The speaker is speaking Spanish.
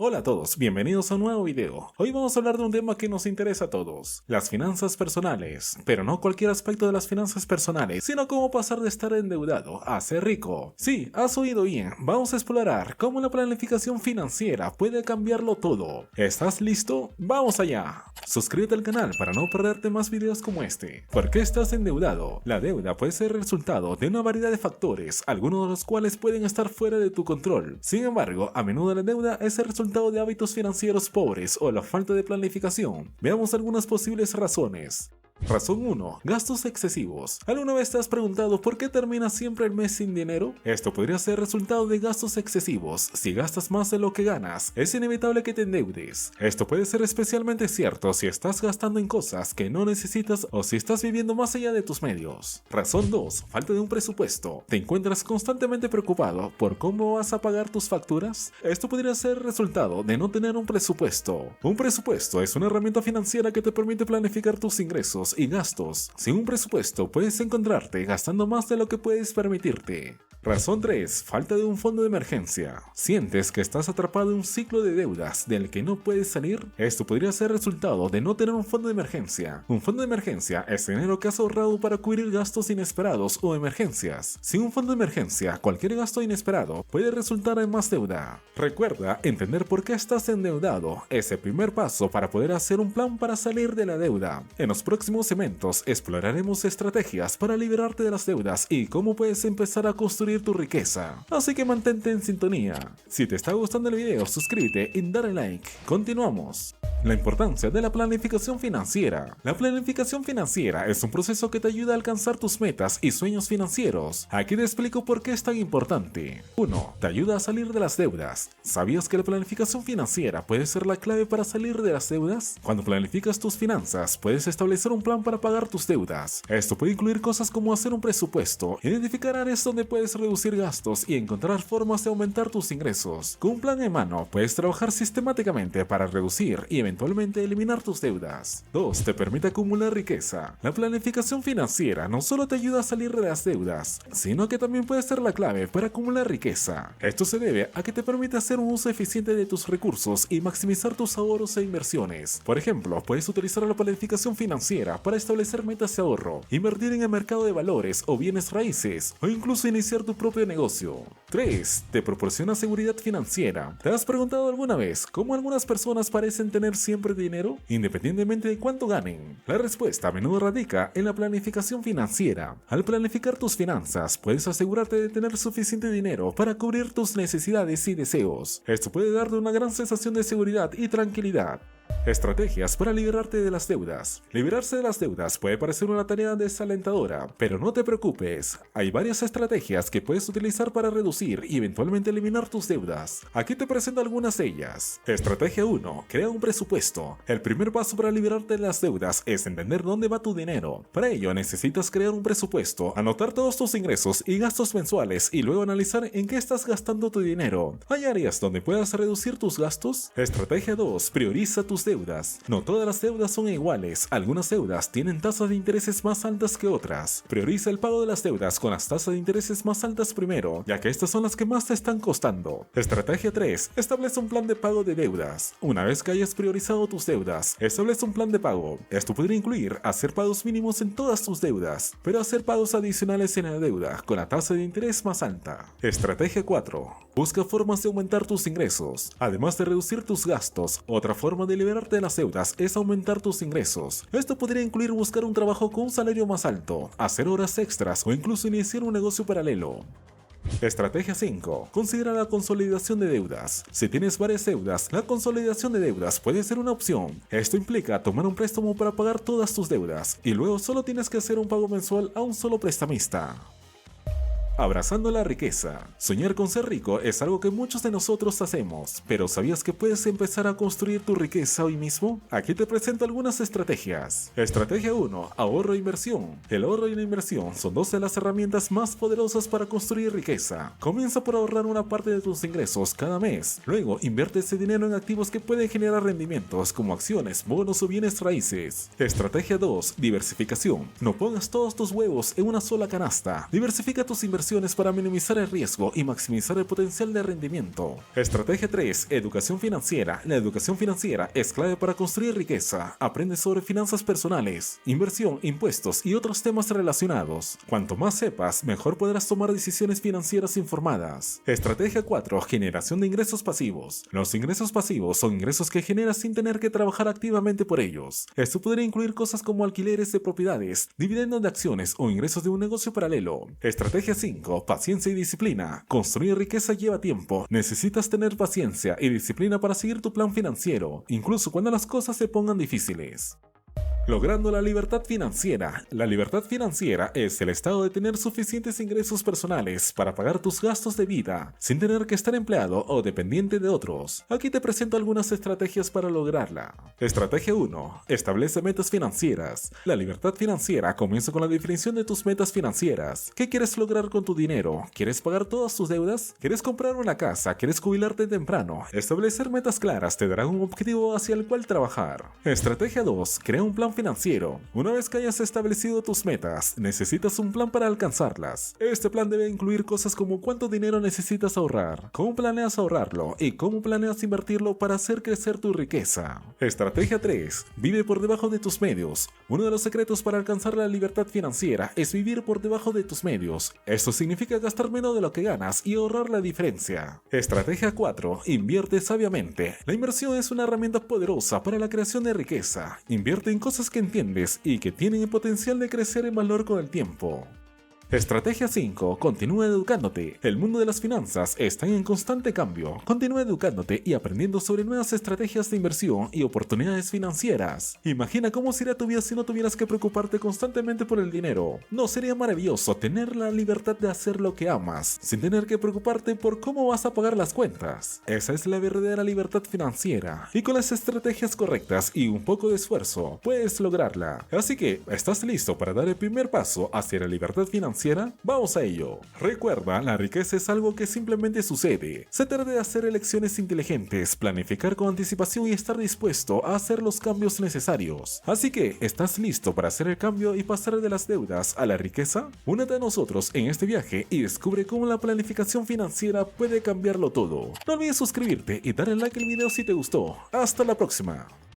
Hola a todos, bienvenidos a un nuevo video. Hoy vamos a hablar de un tema que nos interesa a todos, las finanzas personales. Pero no cualquier aspecto de las finanzas personales, sino cómo pasar de estar endeudado a ser rico. Sí, has oído bien, vamos a explorar cómo la planificación financiera puede cambiarlo todo. ¿Estás listo? ¡Vamos allá! Suscríbete al canal para no perderte más videos como este. ¿Por qué estás endeudado? La deuda puede ser el resultado de una variedad de factores, algunos de los cuales pueden estar fuera de tu control. Sin embargo, a menudo la deuda es el resultado de hábitos financieros pobres o la falta de planificación. Veamos algunas posibles razones. Razón 1. Gastos excesivos. ¿Alguna vez te has preguntado por qué terminas siempre el mes sin dinero? Esto podría ser resultado de gastos excesivos. Si gastas más de lo que ganas, es inevitable que te endeudes. Esto puede ser especialmente cierto si estás gastando en cosas que no necesitas o si estás viviendo más allá de tus medios. Razón 2. Falta de un presupuesto. ¿Te encuentras constantemente preocupado por cómo vas a pagar tus facturas? Esto podría ser resultado de no tener un presupuesto. Un presupuesto es una herramienta financiera que te permite planificar tus ingresos y gastos. Sin un presupuesto puedes encontrarte gastando más de lo que puedes permitirte. Razón 3. Falta de un fondo de emergencia. ¿Sientes que estás atrapado en un ciclo de deudas del que no puedes salir? Esto podría ser resultado de no tener un fondo de emergencia. Un fondo de emergencia es dinero que has ahorrado para cubrir gastos inesperados o emergencias. Sin un fondo de emergencia, cualquier gasto inesperado puede resultar en más deuda. Recuerda, entender por qué estás endeudado es el primer paso para poder hacer un plan para salir de la deuda. En los próximos segmentos exploraremos estrategias para liberarte de las deudas y cómo puedes empezar a construir tu riqueza. Así que mantente en sintonía. Si te está gustando el video, suscríbete y dale like. Continuamos. La importancia de la planificación financiera. La planificación financiera es un proceso que te ayuda a alcanzar tus metas y sueños financieros. Aquí te explico por qué es tan importante. 1. Te ayuda a salir de las deudas. ¿Sabías que la planificación financiera puede ser la clave para salir de las deudas? Cuando planificas tus finanzas, puedes establecer un plan para pagar tus deudas. Esto puede incluir cosas como hacer un presupuesto, identificar áreas donde puedes reducir gastos y encontrar formas de aumentar tus ingresos. Con un plan en mano, puedes trabajar sistemáticamente para reducir y eventualmente eliminar tus deudas. 2. Te permite acumular riqueza. La planificación financiera no solo te ayuda a salir de las deudas, sino que también puede ser la clave para acumular riqueza. Esto se debe a que te permite hacer un uso eficiente de tus recursos y maximizar tus ahorros e inversiones. Por ejemplo, puedes utilizar la planificación financiera para establecer metas de ahorro, invertir en el mercado de valores o bienes raíces, o incluso iniciar tu propio negocio. 3. Te proporciona seguridad financiera. ¿Te has preguntado alguna vez cómo algunas personas parecen tener siempre dinero, independientemente de cuánto ganen? La respuesta a menudo radica en la planificación financiera. Al planificar tus finanzas, puedes asegurarte de tener suficiente dinero para cubrir tus necesidades y deseos. Esto puede darte una gran sensación de seguridad y tranquilidad. Estrategias para liberarte de las deudas. Liberarse de las deudas puede parecer una tarea desalentadora, pero no te preocupes. Hay varias estrategias que puedes utilizar para reducir y eventualmente eliminar tus deudas. Aquí te presento algunas de ellas. Estrategia 1. Crea un presupuesto. El primer paso para liberarte de las deudas es entender dónde va tu dinero. Para ello necesitas crear un presupuesto, anotar todos tus ingresos y gastos mensuales y luego analizar en qué estás gastando tu dinero. ¿Hay áreas donde puedas reducir tus gastos? Estrategia 2. Prioriza tus deudas. No todas las deudas son iguales. Algunas deudas tienen tasas de intereses más altas que otras. Prioriza el pago de las deudas con las tasas de intereses más altas primero, ya que estas son las que más te están costando. Estrategia 3. Establece un plan de pago de deudas. Una vez que hayas priorizado tus deudas, establece un plan de pago. Esto podría incluir hacer pagos mínimos en todas tus deudas, pero hacer pagos adicionales en la deuda con la tasa de interés más alta. Estrategia 4. Busca formas de aumentar tus ingresos. Además de reducir tus gastos, otra forma de liberarte de las deudas es aumentar tus ingresos. Esto podría incluir buscar un trabajo con un salario más alto, hacer horas extras o incluso iniciar un negocio paralelo. Estrategia 5. Considera la consolidación de deudas. Si tienes varias deudas, la consolidación de deudas puede ser una opción. Esto implica tomar un préstamo para pagar todas tus deudas y luego solo tienes que hacer un pago mensual a un solo prestamista. Abrazando la riqueza. Soñar con ser rico es algo que muchos de nosotros hacemos, pero ¿sabías que puedes empezar a construir tu riqueza hoy mismo? Aquí te presento algunas estrategias. Estrategia 1. Ahorro e inversión. El ahorro y la inversión son dos de las herramientas más poderosas para construir riqueza. Comienza por ahorrar una parte de tus ingresos cada mes. Luego, invierte ese dinero en activos que pueden generar rendimientos como acciones, bonos o bienes raíces. Estrategia 2. Diversificación. No pongas todos tus huevos en una sola canasta. Diversifica tus inversiones inversiones para minimizar el riesgo y maximizar el potencial de rendimiento. Estrategia 3. Educación financiera. La educación financiera es clave para construir riqueza. Aprende sobre finanzas personales, inversión, impuestos y otros temas relacionados. Cuanto más sepas, mejor podrás tomar decisiones financieras informadas. Estrategia 4. Generación de ingresos pasivos. Los ingresos pasivos son ingresos que generas sin tener que trabajar activamente por ellos. Esto podría incluir cosas como alquileres de propiedades, dividendos de acciones o ingresos de un negocio paralelo. Estrategia 5. Paciencia y disciplina. Construir riqueza lleva tiempo. Necesitas tener paciencia y disciplina para seguir tu plan financiero, incluso cuando las cosas se pongan difíciles. Logrando la libertad financiera. La libertad financiera es el estado de tener suficientes ingresos personales para pagar tus gastos de vida, sin tener que estar empleado o dependiente de otros. Aquí te presento algunas estrategias para lograrla. Estrategia 1. Establece metas financieras. La libertad financiera comienza con la definición de tus metas financieras. ¿Qué quieres lograr con tu dinero? ¿Quieres pagar todas tus deudas? ¿Quieres comprar una casa? ¿Quieres jubilarte temprano? Establecer metas claras te dará un objetivo hacia el cual trabajar. Estrategia 2. Crea un plan financiero. Una vez que hayas establecido tus metas, necesitas un plan para alcanzarlas. Este plan debe incluir cosas como cuánto dinero necesitas ahorrar, cómo planeas ahorrarlo y cómo planeas invertirlo para hacer crecer tu riqueza. Estrategia 3. Vive por debajo de tus medios. Uno de los secretos para alcanzar la libertad financiera es vivir por debajo de tus medios. Esto significa gastar menos de lo que ganas y ahorrar la diferencia. Estrategia 4. Invierte sabiamente. La inversión es una herramienta poderosa para la creación de riqueza. Invierte en cosas que entiendes y que tienen el potencial de crecer en valor con el tiempo. Estrategia 5. Continúa educándote. El mundo de las finanzas está en constante cambio. Continúa educándote y aprendiendo sobre nuevas estrategias de inversión y oportunidades financieras. Imagina cómo sería tu vida si no tuvieras que preocuparte constantemente por el dinero. ¿No sería maravilloso tener la libertad de hacer lo que amas, sin tener que preocuparte por cómo vas a pagar las cuentas? Esa es la verdadera libertad financiera. Y con las estrategias correctas y un poco de esfuerzo, puedes lograrla. Así que, ¿estás listo para dar el primer paso hacia la libertad financiera? Vamos a ello. Recuerda, la riqueza es algo que simplemente sucede. Se trata de hacer elecciones inteligentes, planificar con anticipación y estar dispuesto a hacer los cambios necesarios. Así que, ¿estás listo para hacer el cambio y pasar de las deudas a la riqueza? Únete a nosotros en este viaje y descubre cómo la planificación financiera puede cambiarlo todo. No olvides suscribirte y darle like al video si te gustó. Hasta la próxima.